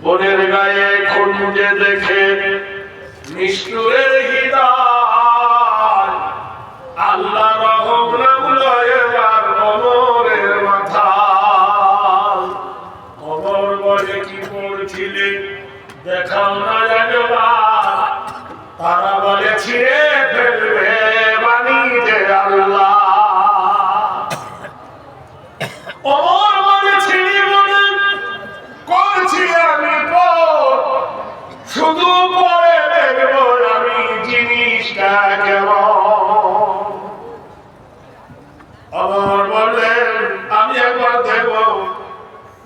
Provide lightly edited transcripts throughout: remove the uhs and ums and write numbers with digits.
বনের গায়ে খুঁজে দেখে নিষ্ঠুরের হৃদয়, আল্লাহ রহম নাম লয় আর কবরের মাথা। কবর বলে কি করছিলে দেখাও না একবার, তারা বলে ছিঁড়ে ফেলবে বাণী যে আল্লাহ। কবর বলে ছিঁড়ি বলে করছি আমি পর, শুধু পরে দেখবো আমি জিনিসটা কেমন। আমার বললেন আমি একবার দেখবো।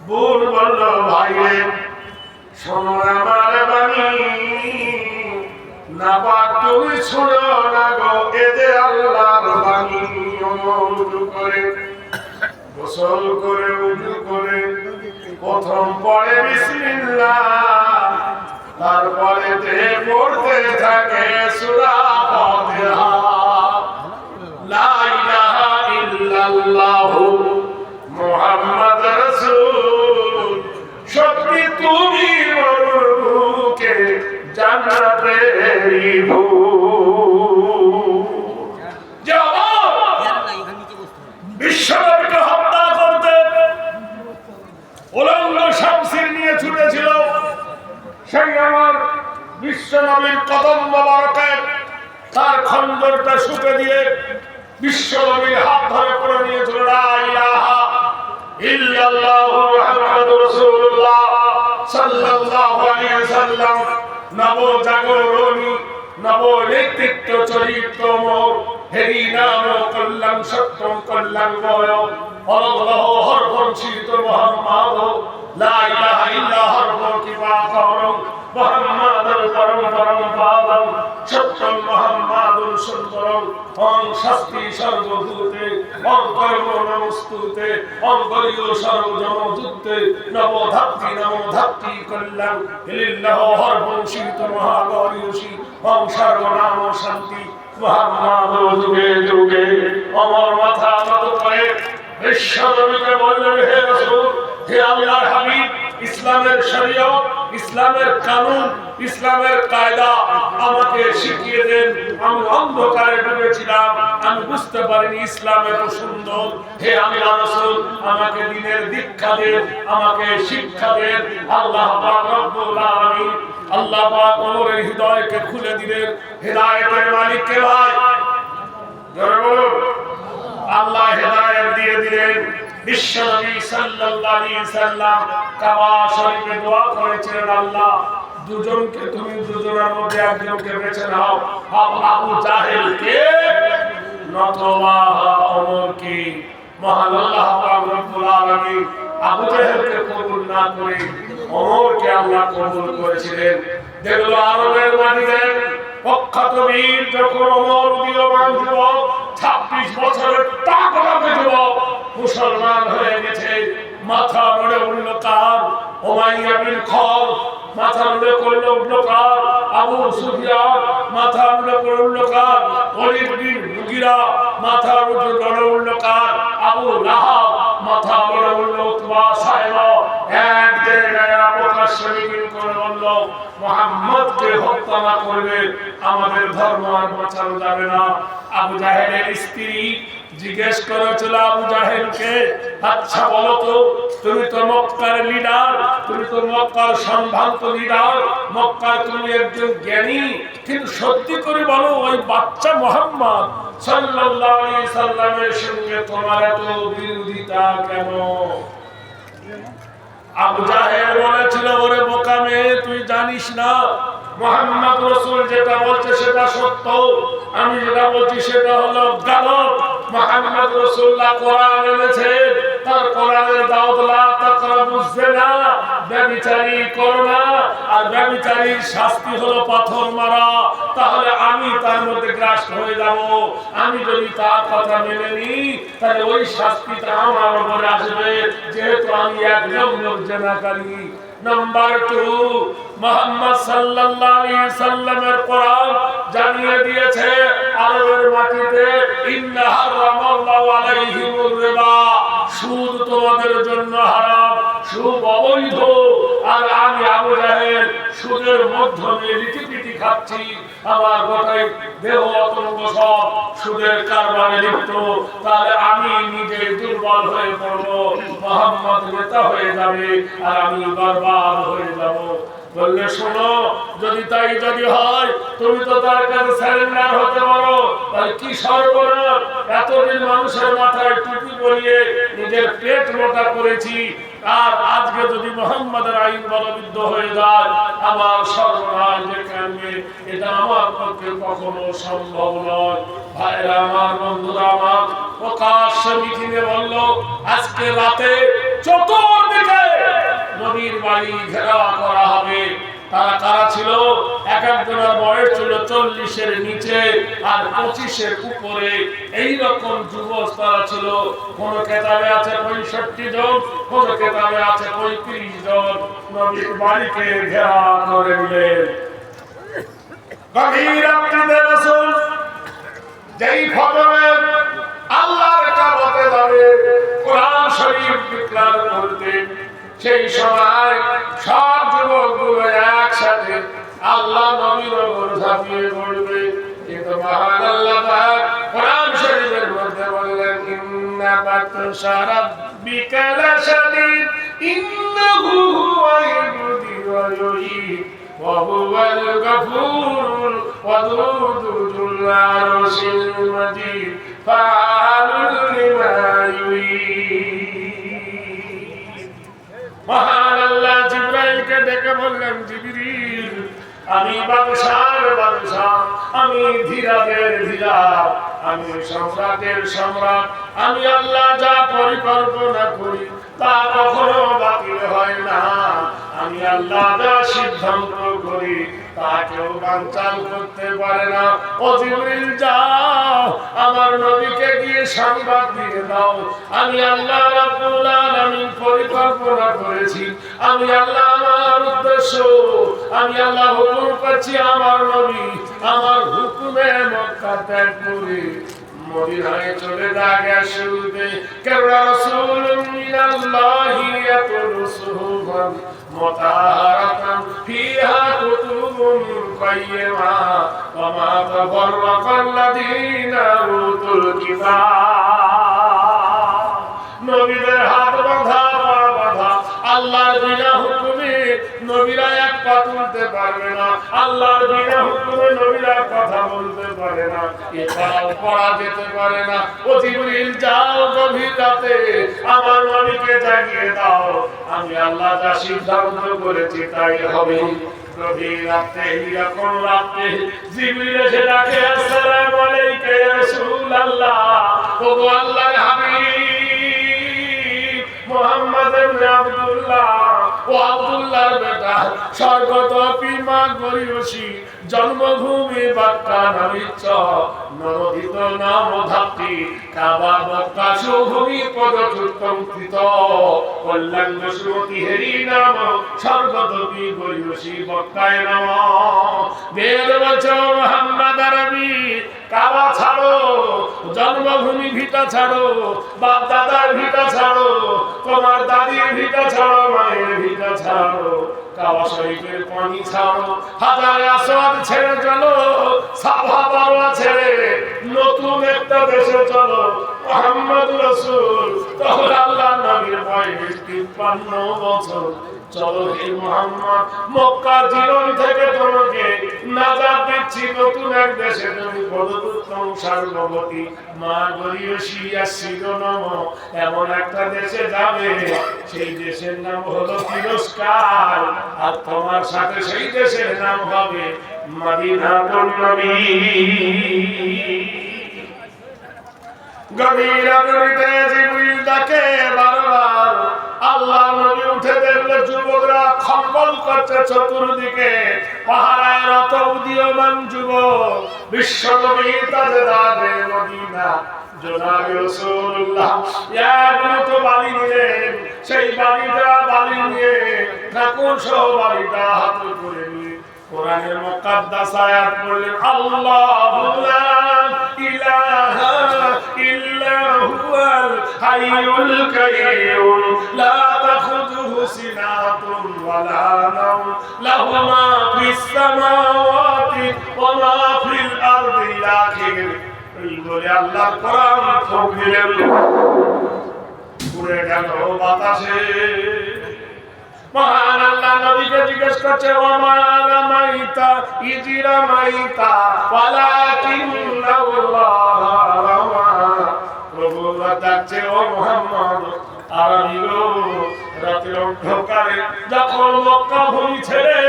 বোন বলল ভাই রে শোনো আমার বাণী, না পাক তুমি শোনো না গো এ যে আল্লাহর বাণী। উযু করে গোসল করে উযু করে প্রথম পড়ে বিসমিল্লাহ, তারপরে পড়তে থাকে সূরা ফাতিহা। লা ইলাহা ইল্লাল্লাহু মুহাম্মদ রাসূল, সত্যি তুমি মরুর বুকে জান্নাতেরই ভূত। বিশ্বনবীকে হত্যা করতে উলঙ্গ শামশির নিয়ে ছুটেছিল, সেই আমার বিশ্বনবীর কদম মোবারকে তার খঞ্জরটা শুকে দিয়ে বিশ্বনবীর হাত ধরে পড়ে নিয়েছিল লা ইলাহা ইল্লাল্লাহু মুহাম্মাদুর রাসূলুল্লাহ সাল্লাল্লাহু আলাইহি ওয়াসাল্লাম। নব জাগরণী নব নেতৃত্ব চরিত্র মোর, হেরি নাম কল্যাণ সত্যম কল্যাণ গয়, অলহ হরবংশিত মুহাম্মদ লা ইলাহা ইল্লা হরব কিবা করম মুহাম্মাদুর পরম পরম পাবম সত্যম মুহাম্মাদুর সুন্দরম। ওং শাস্তি সর্বভূতে ওং কর্ম নমস্তুতে ওং গরিয় সর্বজনযুক্তে নমো ধাত্রী কল্যাণ লিল্লাহ হরবংশিত মহাগরিয়সী ওং সর্বনাম শান্তি মুহাম্মাদ যুগে যুগে। আমার মাথা নত করে বিশ্বনবীকে বললেন হে রাসূল, হে আল্লাহর হাবিব, ইসলামের শরীয়ত, ইসলামের কানুন, ইসলামের কায়দা আমাকে শিখিয়ে দেন। আমি অন্ধকারে ডুবেছিলাম, আমি বুঝতে পারিনি ইসলাম এত সুন্দর। হে আল্লাহর রাসূল, আমাকে দ্বীনের দীক্ষা দেন, আমাকে শিক্ষা দেন। আল্লাহ পাক রব্বুল আলামিন আল্লাহ পাক ওমরের হৃদয়কে খুলে দিলেন। হেদায়েতের মালিক কে ভাই? জোরে বলুন। আল্লাহ হেদায়েত দিয়ে দিলেন। বিশ্বনবী সাল্লাল্লাহু আলাইহি সাল্লাম কাবা শরীফে দোয়া করেছিলেন, আল্লাহ দুজনকে তুমি দুজনের মধ্যে একজনকে বেছে নাও, আবু জাহেলকে নতবা ওমরকে। মহান আল্লাহ পাক রব্বুল আলামিন আবু জাহেলকে কবুল না করে ওমরকে আল্লাহ কবুল করেছিলেন। দেখলো আরবের মাটিতে প্রখ্যাত বীর যখন ওমর উদীয়মান যুবক, 26 বছরের তাগড়া যুবক মুসলমান হয়ে গেছে, মাথা নড়ে উঠল কার? উমাইয়া বিন খালদ। মাথা নড়ে উঠল কার? আবু সুফিয়ান। মাথা নড়ে উঠল কার? ওলীদ বিন মুগীরা। মাথা নড়ে উঠল কার? আবু লাহাব। মাথা নড়ে উঠল উতবা সাইবা। এক জায়গায় প্রকাশ্যে মিছিল করে বলল, মুহাম্মদকে হত্যা না করলে আমাদের ধর্ম আর বাঁচানো যাবে না। আবু জাহেলের স্ত্রী জিজ্ঞেস করেছিল আবু জাহেলকে, আচ্ছা বলো তো, তুমি তো মক্কার লিডার, তুমি তো মক্কার সম্ভ্রান্ত লিডার, মক্কার তুমি একজন জ্ঞানী, কিন্তু সত্যি করে বলো ওই বাচ্চা মুহাম্মদ সাল্লাল্লাহু আলাইহি সাল্লামের সঙ্গে তোমার এত বিরোধিতা কেন? আবু জাহেল বলেছিল, ওরে বোকা মেয়ে, তুই জানিস না মুহাম্মদ রাসূল যেটা বলছে সেটা সত্য, আমি যেটা বলছি সেটা হলো গালব। মুহাম্মদ রাসূলুল্লাহ কোরআন এনেছেন, তার কোরআনের দাওয়াত লা তাকরাবুজ জিনা, ব্যভিচারী করো না, আর ব্যভিচারীর শাস্তি হলো পাথর মারা। তাহলে আমি তার মধ্যে গ্রাস হয়ে যাব। আমি যদি তার কথা মেনে নিই তাহলে ওই শাস্তিটা আমার উপরে আসবে, যেহেতু আমি একজন জিনাকারী। নাম্বার 2, মুহাম্মদ সাল্লাল্লাহু আলাইহি সাল্লামের কোরআন জানিয়ে দিয়েছে আরবের মাটিতে ইন্না হারামাল্লাহু আলাইহিমুর রিবা, সুদ তোমাদের জন্য হারাম, সুদ অবৈধ। আর আমি আবু সুদের মাধ্যমে লিটিপিটি খাচ্ছি, আমার গোটাই দেহ অতঙ্গ সব সুদের কারবারে লিপ্ত, তাহলে আমি নিজে দুর্বল হয়ে পড়বো, মোহাম্মদ নেতা হয়ে যাবে আর আমি বরবাদ হয়ে যাব। বললে শোনো, যদি তাই যদি হয়, তুমি তো তার কাছে স্যারেন্ডার হতে পারো, তাহলে কি সর্বনাশ, এতদিন মানুষের মাথায় টুপি পরিয়ে নিজের পেট মোটা করেছি, আর আজকে যদি মোহাম্মদের আইন বলবিদ্ধ হয়ে যায়, আমার সর্বনাশ দেখবে, এটা আমার পক্ষে কখনো সম্ভব নয়। ভাইরা আমার, বন্ধুরা আমার, প্রকাশ্য মিটিংয়ে বলল আজকে রাতে চতুর্দিকে নবীর বাড়ি ঘেরাও করা হবে। তারা কারা ছিল? এক একজনের বয়স ছিল 40-এর নিচে আর 25-এর উপরে, এইরকম যুবক তারা ছিল। কোন কেতাবে আছে 65 জন, কোন কেতাবে আছে 35 জন। নবীর বাড়িকে ঘেরাও করে দিলেন। গভীর রাত্রিতে রাসূল যেই ফজরে আল্লাহর কাবাতে যাবে কোরআন শরীফ ডিক্লার করতে, সেই সময় সব যুবকগুলো একসাথে আল্লাহ নবীর ওপর ঝাঁপিয়ে পড়বে। কিন্তু মহান আল্লাহ পাক কোরআন শরীফের মধ্যে বললেন, ইন্না বাতশা রাব্বিকা লাশাদীদ ইন্নাহু হুয়াল ওয়া ইউঈদ ওয়া হুয়াল গফুরুল ওয়াদুদু যুল আরশিল মাজিদ ফাআলুল লিমা ইউঈদ। মহান আল্লাহ জিবরাইলকে ডেকে বললেন, জিবরিল, আমি বাদশার বাদশা, আমি ধীরাদের ধীরা, আমি সম্রাটের সম্রাট, আমি আল্লাহ যা পরিকল্পনা করি তা কখনো বাতিল হয় না, আমি আল্লাহ যা সিদ্ধান্ত করি তা কেউ বানচাল করতে পারে না। ও জিবরিল, যাও আমার নবীকে গিয়ে সংবাদ দিয়ে দাও, আমি আল্লাহ রাব্বুল আলামিন পরিকল্পনা করেছি, আমি আল্লাহ আমার উদ্দেশ্য, আমি আল্লাহ হুকুম করছি, আমার নবী আমার হুকুমে মক্কা ত্যাগ করে মদিনায় চলে যাবে। শুরুতে কারা রাসূলুন মিনাল্লাহি ইয়াতুলু সুহুফান মুতাহারাতান ফিহা কুতুবুন কাইয়্যিমা ওয়া মা তাফাররাকাল্লাযীনা উতুল কিতাব। নবীদের হাত বাঁধা পা বাঁধা, আল্লাহর বিনা হুকুমে নবীরা এক পা তুলতে পারবে না, আল্লাহর বিনা হুকুমে নবীরা কথা বলতে পারে না, এছাড়াও পড়া যেতে পারে না। ও জিবরিল, যাও গভীর রাতে আমার নবীকে জাগিয়ে দাও, আমি আল্লাহ যা সিদ্ধান্ত করেছি তাই হবে। গভীর রাতে, এরকম রাতে জিবরিল এসে ডাকে, আসসালামু আলাইকা ইয়া রাসূলুল্লাহ, ও আল্লাহর হাবিব মুহাম্মদ ইবনে আব্দুল্লাহ, ও আব্দুল্লাহর বেটা, স্বর্গত পিমা গরিয়সী, জন্মভূমি বাক্কা নামিচ্ছ, নরদিত নাম ধাত্রী, কাবা মক্কা সুভূমি পদচুত্তঙ্কিত, কল্যাণ সুমতি হেরি নাম, স্বর্গত পি গরিয়সী বক্কায় নাম। বেদ বছর মুহাম্মদ আরবি, কাবা ছাড়ো, জন্মভূমি ভিটা ছাড়ো, বাপ দাদার ভিটা ছাড়ো, তোমার দাদির ভিটা ছাড়ো, মায়ের ভিটা ছাড়ো, কাবা শরীফের পানি ছাড়ো, হাজারে আসওয়াদ ছেড়ে চলো, সাফা মারওয়া ছেড়ে নতুন একটা দেশে চলো। মুহাম্মদ রাসূল তখন আল্লাহর নবীর বয়স 53 বছর। চলো হে মুহাম্মদ, মক্কা জীবন থেকে তোমাকে নাজাত দিচ্ছি, নতুন এক দেশে তুমি পদতুত্তম সার্বভৌমী মা গরিয়সী শিরোনাম এমন একটা দেশে যাবে, সেই দেশের নাম হলো তিরস্কার, আর তোমার সাথে সেই দেশের নাম হবে মদিনাতুন নবী। গভীর রাতে জিবরিল ডাকে বারবার, আল্লাহ নবী উঠে দেখলে যুবকরা খম্বল করছে চতুর্দিকে, পাহাড়ায় রত উদীয়মান যুবক, বিশ্ব নবী তাজদারে মদিনা জনাবে রাসূলুল্লাহ এক মুঠো বালি নিলেন, সেই বালিটা বালি নিয়ে ঠাকুর সহ বালিটা হাতে করে নিয়ে কোরআনের মুকাদ্দাস আয়াত পড়লেন, আল্লাহু লা ইলাহা ইল্লা হুয়াল হাইয়ুল কাইয়্যুম লা তাখুযুহু সিনাতুন ওয়ালা নাওম লাহু মা ফিস সামাওয়াতি ওয়া মা ফিল আরদি লাকিন এই বলে আল্লাহর কোরআন ফুঁক দিলেন, উড়ে গেল বাতাসে। মহান আল্লাহ নবীকে জিজ্ঞেস করছে, ওমা রামাইতা ইজ রামাইতা ওয়ালাকিন্নাল্লাহ রামা। প্রভু ডাকছে, ও মুহাম্মদ, আরবি লোক, রাতের অন্ধকারে যখন মক্কা ভূমি ছেড়ে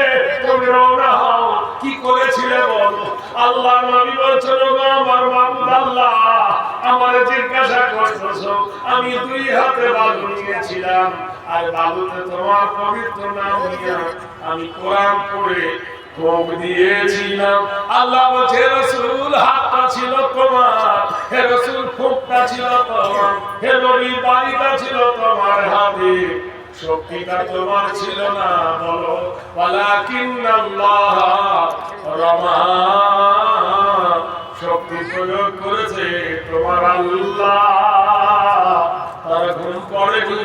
তুমি রওনা হও, কি করেছিলে বলো? আল্লাহ নবী বলছেন, ও আমার মাবুদ আল্লাহ, আমারে জিজ্ঞাসা করতেছো, আমি দুই হাতে বালু নিয়েছিলাম, আর বালুতে তোমার পবিত্র নাম নিয়ে আমি কোরআন পড়ে ফুঁক দিয়েছিলাম। আল্লাহ বলছে, রাসূল হাতটা ছিল তোমার, হে রাসূল ফুঁকটা ছিল তোমার, হে নবী বাড়িটা ছিল তোমার হাতে, শক্তিটা তোমার ছিল না। বলো, ওয়ালাকিন্নাল্লাহ রামা, শক্তি প্রয়োগ করেছে তোমার আল্লাহ। তারা ঘুম পড়েনি,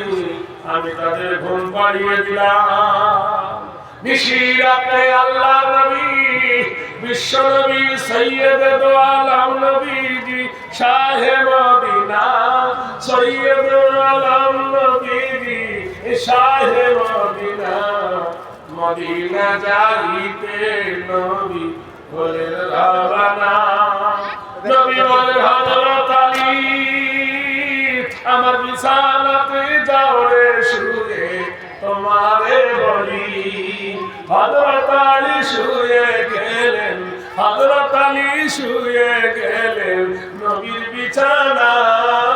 আমি তাদের ঘুম পাড়িয়ে দিলাম। নিশিরাতে আল্লাহর নবী, বিশ্ব নবী, সৈয়দ দো আলম নবীজি, শাহে মদিনা, সৈয়দ আলম নবীজি, শাহে মদিনা, মদিনা যাইতে নবী বলেন রওনা। নবী বলেন, হযরত আলী, আমার বিছানাতে যাও রে শুয়ে তোমারে বলি। হযরত আলী শুয়ে গেলেন, হযরত আলী শুয়ে গেলেন নবীর বিছানায়,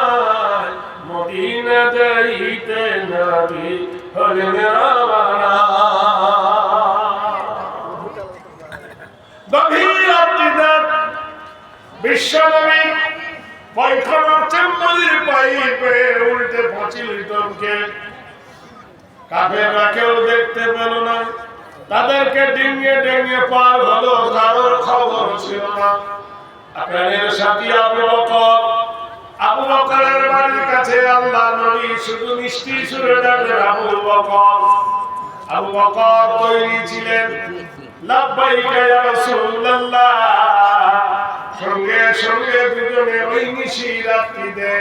মদিনা যাইতে নবী হলেন রওনা। গভীর রাত্রিতে বিশ্বনবী পায়খানার চেম্বারের পাইপে উল্টে পাঁচিল টপকে, কাফেররা কেউ দেখতে পেল না, তাদেরকে ডিঙিয়ে ডিঙিয়ে পার হলো, কারোর খবর ছিল না। আপনাদের সাথী আবু বকর, আবু বকরের বাড়ির কাছে আল্লাহ নবী শুধু মিষ্টি সুরে ডাকলেন, আবু বকর। আবু বকর তৈরি ছিলেন, লাব্বাইকা ইয়া রাসূলুল্লাহ। সঙ্গে সঙ্গে দুজনে ওই নিশি রাত্রিতে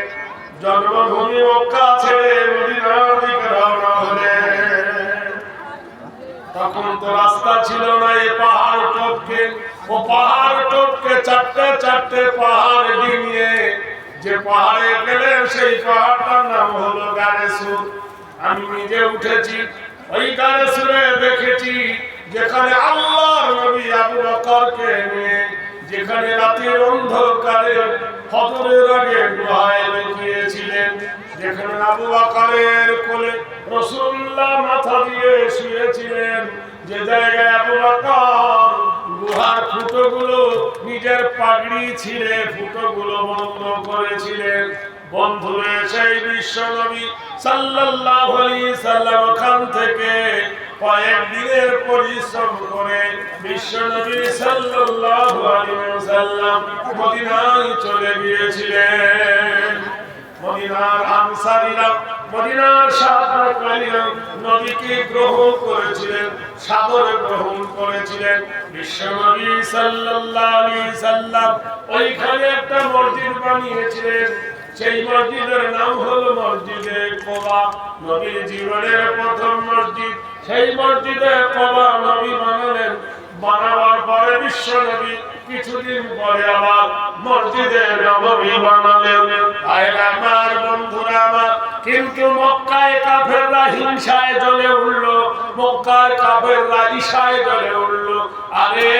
জন্মভূমি মক্কা ছেড়ে মদিনার দিকে রওনা হলেন। তখন তো রাস্তা ছিল না, এই পাহাড় টপকে, ও পাহাড় টপকে চারটে চারটে পাহাড় ডিঙিয়ে যে পাহাড়ে গেলেন, সেই পাহাড়টার নাম হলো গারে সুর। আমি নিজে উঠেছি ওই গারে সুরে, দেখেছি যেখানে আল্লাহর নবী আবু বকরকে নিয়ে, যেখানে রাতের অন্ধকারে ফজরের আগে গুহায় লুকিয়েছিলেন, যেখানে আবু বকরের কোলে রাসূলুল্লাহ মাথা দিয়ে শুয়েছিলেন, যে জায়গায় আবু বকর গুহার ফুটোগুলো নিজের পাগড়ি ছিঁড়ে ফুটোগুলো বন্ধ করেছিলেন। বন্ধুরে সেই বিশ্বনবী সাল্লাল্লাহু আলাইহি সাল্লাম ওখান থেকে কয়েকদিনের পরিশ্রম করে বিশ্বনবী সাল্লাল্লাহু আলাইহি ওয়াসাল্লাম মদিনায় চলে গিয়েছিলেন। মদিনার আনসারীরা, মদিনার সাহাবায়ে নবীকে গ্রহণ করেছিলেন, সাদরে গ্রহণ করেছিলেন। বিশ্বনবী সাল্লাল্লাহু আলাইহি সাল্লাম ওইখানে একটা মসজিদ বানিয়েছিলেন, সেই মসজিদের নাম হলো মসজিদে কোবা। নবীর জীবনের প্রথম মসজিদ, সেই মসজিদে কোবা নবী বানালেন। বানাবার পরে বিশ্ব নবী কিছুদিন পরে আবার মসজিদে নববী বানালেন। আমার বন্ধুরা আমার, কিন্তু মক্কায় কাফেররা হিংসায় জ্বলে উঠলো, মক্কার কাফেররা ঈর্ষায় জ্বলে উঠলো। আরে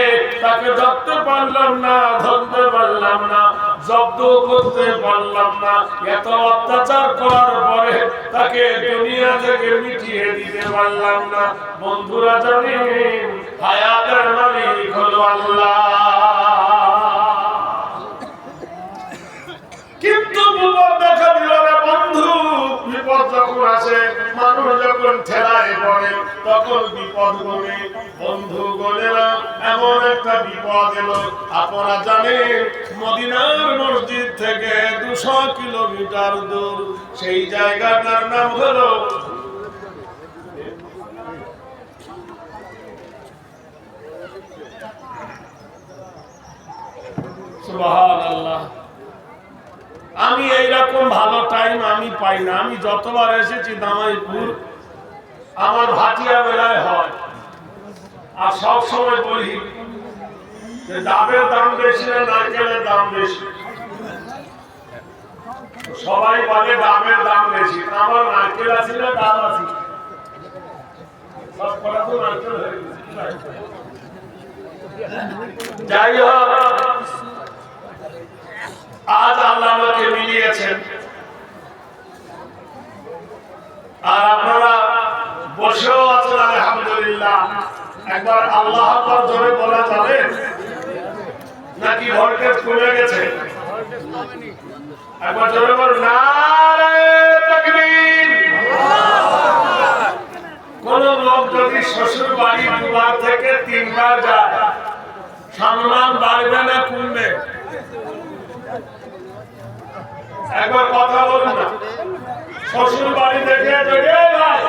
তাকে ধরতে পারলাম না, ধরতে পারলাম না, জব্দ করতে পারলাম না, এত অত্যাচার করার পরে তাকে দুনিয়া থেকে মিটিয়ে দিতে পারলাম না। বন্ধুরা জানেন, হায়াতের মালিক হলো আল্লাহ। কিন্তু বিপদ দেখা দিল না বন্ধু। বিপদ যখন আসে, মানুষ যখন ঠেলায় পড়ে, তখন বিপদ গনে। বন্ধু গনে না, এমন একটা বিপদ এলো। আপনারা জানেন, মদিনার মসজিদ থেকে 200 কিলোমিটার দূর সেই জায়গাটার নাম হলো সুবহানাল্লাহ। আমি এইরকম ভালো টাইম আমি পাই না। আমি যতবার এসেছি দামাইপুর আমার ভাটিয়া বেলায় হয়, আর সব সময় বলি যে ডাবের দাম বেশি না নারকেলের দাম বেশি। সবাই বলে ডাবের দাম বেশি, আমার নারকেল আছে না ডাব আছে? সব করা তো নারকেল হয়ে গেছে। যাই হোক, আজ আল্লাহ আমাকে মিলিয়েছেন, আর আপনারা বসেও আছেন আলহামদুলিল্লাহ। একবার আল্লাহ আকবার জোরে বলা যাবে নাকি ভোল্টেজ কমে গেছে? একবার জোরে বল, নারে তাকবীর। কোন লোক যদি শ্বশুর বাড়ি 2 বার থেকে 3 বার যায়, সম্মান বাড়বে না কমবে? একবার কথা বলুন না। শ্বশুর বাড়ি থেকে ভাই,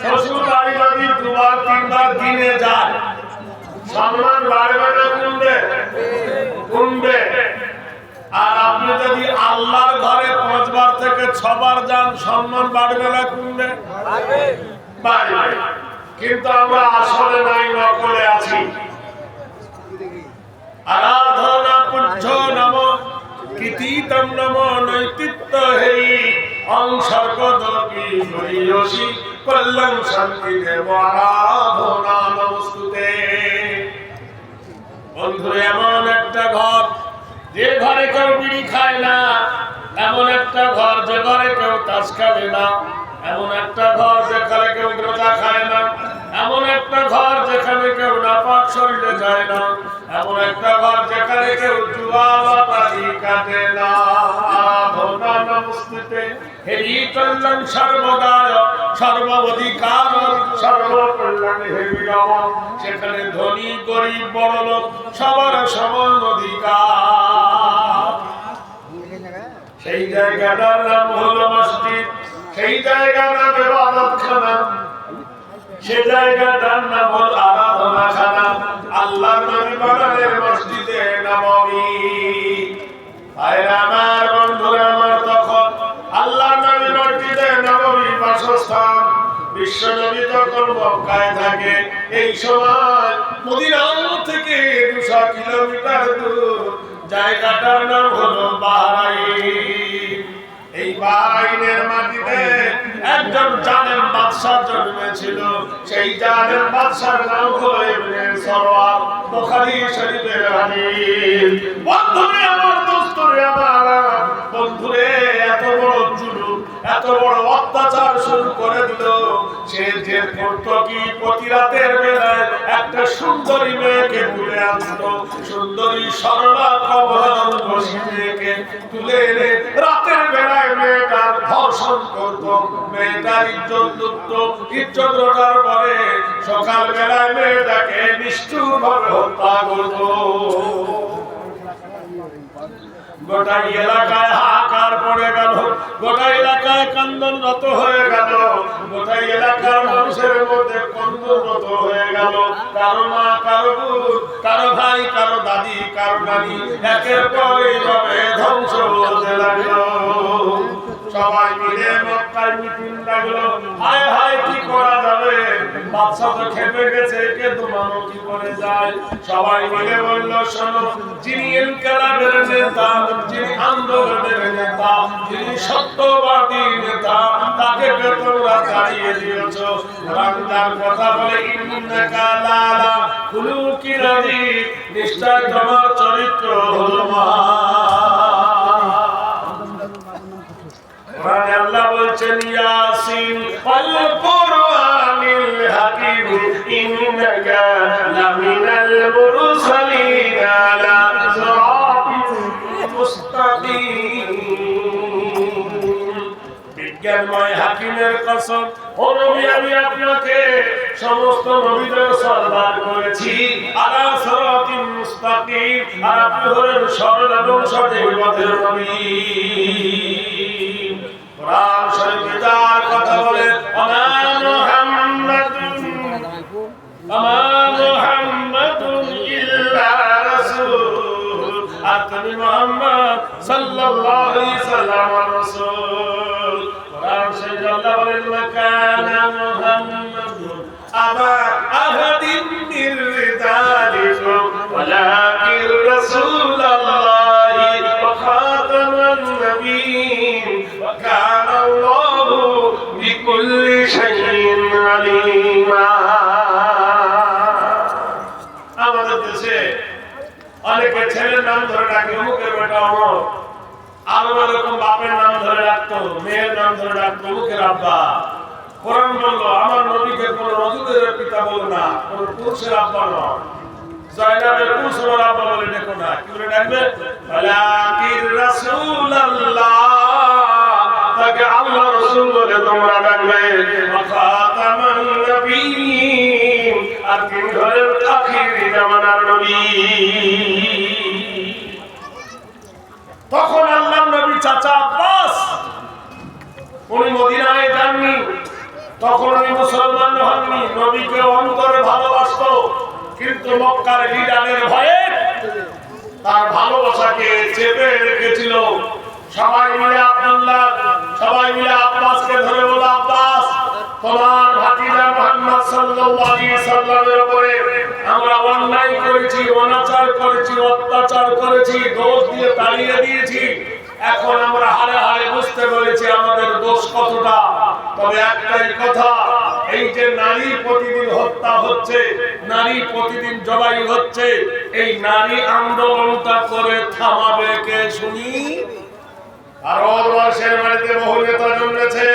শ্বশুর বাড়ি যদি 2 বার 3 বার দিনে যায়, সম্মান বাড়বে না কমবে? কমবে। আর আপনি যদি আল্লাহর ঘরে 5 বার থেকে 6 বার যান, সম্মান বাড়বে না কমবে? বাড়বে। কিন্তু আমরা আসলে নাই, নকলে আছি। আরাধনা পূজ্য নম কীর্তিতম নম নৈতিত্য হেই অংসর্গদপি হরিয়সি কল্যাণ শান্তি দেব আরাধনা নমস্তুতে। বন্ধুরা, এমন একটা ঘর যে ঘরে কেউ বিড়ি খায় না, এমন একটা ঘর যে ঘরে কেউ তাস খেলে না, এমন একটা ঘর যেখানে কেউ রোজা খায় না, এমন একটা ঘর যেখানে কেউ নাপাক শরীরে যায় না, এমন একটা ঘর যেখানে কেউ জুয়া বাতারি কাটে না। আরাধনা নমস্তুতে হেরি কল্যাণ সর্বদায় সর্বাধিকার সর্বকল্যাণ হেরি নম। সেখানে ধনী গরিব বড় লোক সবার সমান অধিকার। সেই জায়গাটার নাম হলো মসজিদ, সেই জায়গার নাম ইবাদতখানা, সেই জায়গাটার নাম হল আরাধনাখানা। আল্লাহর নবী বানালেন মসজিদে নববী। ভাইরা আমার, বন্ধুরা আমার, তখন আল্লাহর নবী মসজিদে নববী বাসস্থান। বিশ্ব নবী তখন মক্কায় থাকে। এই সময় মদিনা থেকে 200 কিলোমিটার দূর জায়গাটার নাম হলো বাহরাইন। এই বাহরাইনের মাটিতে একজন জালেম বাদশা জন্মেছিল। সেই জালেম বাদশার নাম হলো ইবনে সরওয়ার। বুখারী শরীফের হাদিস। বন্ধুরে আমার, দোস্তরে আমার, বন্ধুরে, এত বড় জুলুম, এত বড় অত্যাচার শুরু করে দিল। সে যে করত কি, প্রতি রাতের বেলায় একটা সুন্দরী মেয়েকে তুলে আনতো। সুন্দরী সরলা কবরন বসিয়েকে তুলে এনে রাতের বেলায় মেয়েটার ধর্ষণ করত, মেয়েটার ইজ্জত লুটত। ইজ্জত লুটার পরে সকাল বেলায় মেয়েটাকে নিষ্ঠুরভাবে হত্যা করত। গোটা এলাকায় হাহাকার পড়ে গেল, গোটা এলাকায় কান্দনরত হয়ে গেল, গোটা এলাকার মানুষের মধ্যে কন্দনরত হয়ে গেল। কারো মা, কারো বোন, কারো ভাই, কারো দাদি, কারো নানি একের পর এইভাবে ধ্বংস হতে লাগলো। সবাই মিলে মক্কায় মিটিং লাগলো। হায় হায়, কি করা যাবে? বাদশা তো খেপে গেছে, কে দমানো কি করে যায়? সবাই মিলে বলল, শোনো, যিনি ইনকিলাবের নেতা, যিনি আন্দোলনের নেতা, যিনি সত্যবাদী নেতা, তাকে তোমরা তাড়িয়ে দিয়েছ। কোরআন কথা বলে, ইন্নাকা লালা খুলুকিন আযীম, নিশ্চয় তোমার চরিত্র হলো মহান। আল্লাহ বলছেন, ইয়াসিন ওয়াল কুরআনিল হাকিম ইন্নাকা লামিনাল মুরসালিন আলা সিরাতিন মুস্তাকিম। বিজ্ঞানময় হাকিমের কসম, ও নবী, আমি আপনাকে সমস্ত নবীদের সরদার করেছি আলা সিরাতিন মুস্তাকিম। আর আপনি হলেন সরল এবং সঠিক পথের নবী। কোরআন শরীফে যার কথা বলে, আমা মুহাম্মাদুন তুমি মুহাম্মদ সাল্লাল্লাহু আলাইহি সাল্লাম রাসূল। কোরআন শরীফে আল্লাহ বলেন মাকানা মুহাম্মাদুন আবা আহাদিন মির রিজালিকুম ওয়ালাকিন রাসূলুল্লাহি ওয়া খাতামান নাবিয়্যিন ওয়া কানা আল্লাহু বিকুল্লি শাইইন আলিমা। আমাদের দেশে অনেকে ছেলের নাম ধরে ডাকে অমুকের বেটা অমুক, আরো এরকম বাপের নাম ধরে ডাকতো, মেয়ের নাম ধরে ডাকতো অমুকের আব্বা। কোরআন বললো আমার নবীকে কোন রজুলের পিতা বলো না, কোন পুরুষের আব্বা নয়। জয়নাবের পুরুষের আব্বা বলে ডেকো না, কি বলে ডাকবে? ওয়ালাকিন রাসূলুল্লাহ, তাকে আল্লাহ রাসূল বলে তোমরা ডাকবে। ওয়া খাতামান নাবিয়্যিন, আর তিনি হলেন আখিরি জামানার নবী। তখন আল্লাহর নবী চাচা আব্বাস উনি মদিনায় যাননি, তখন উনি মুসলমান হননি, নবীকে অন্তরে ভালোবাসতো, কিন্তু মক্কার লিডারের ভয়ে তার ভালোবাসাকে চেপে রেখেছিল। সবাই মিলে আব্দুল্লাহ, সবাই মিলে আব্বাসকে ধরে বলল, আব্বাস তোমার ভাতিজা মুহাম্মদ সাল্লাল্লাহু আলাইহি সাল্লামের উপরে আমরা অন্যায় করেছি, অনাচার করেছি, অত্যাচার করেছি, দোষ দিয়ে তাড়িয়ে দিয়েছি। এখন আমরা হারে হারে বুঝতে পেরেছি আমাদের দোষ কতটা। তবে একটাই কথা, এই যে নারী প্রতিদিন হত্যা হচ্ছে, নারী প্রতিদিন জবাই হচ্ছে, এই নারী আন্দোলনটা করে থামাবে কে শুনি? আর ওর বয়সের বাড়িতে বহু নেতা জন্মেছে,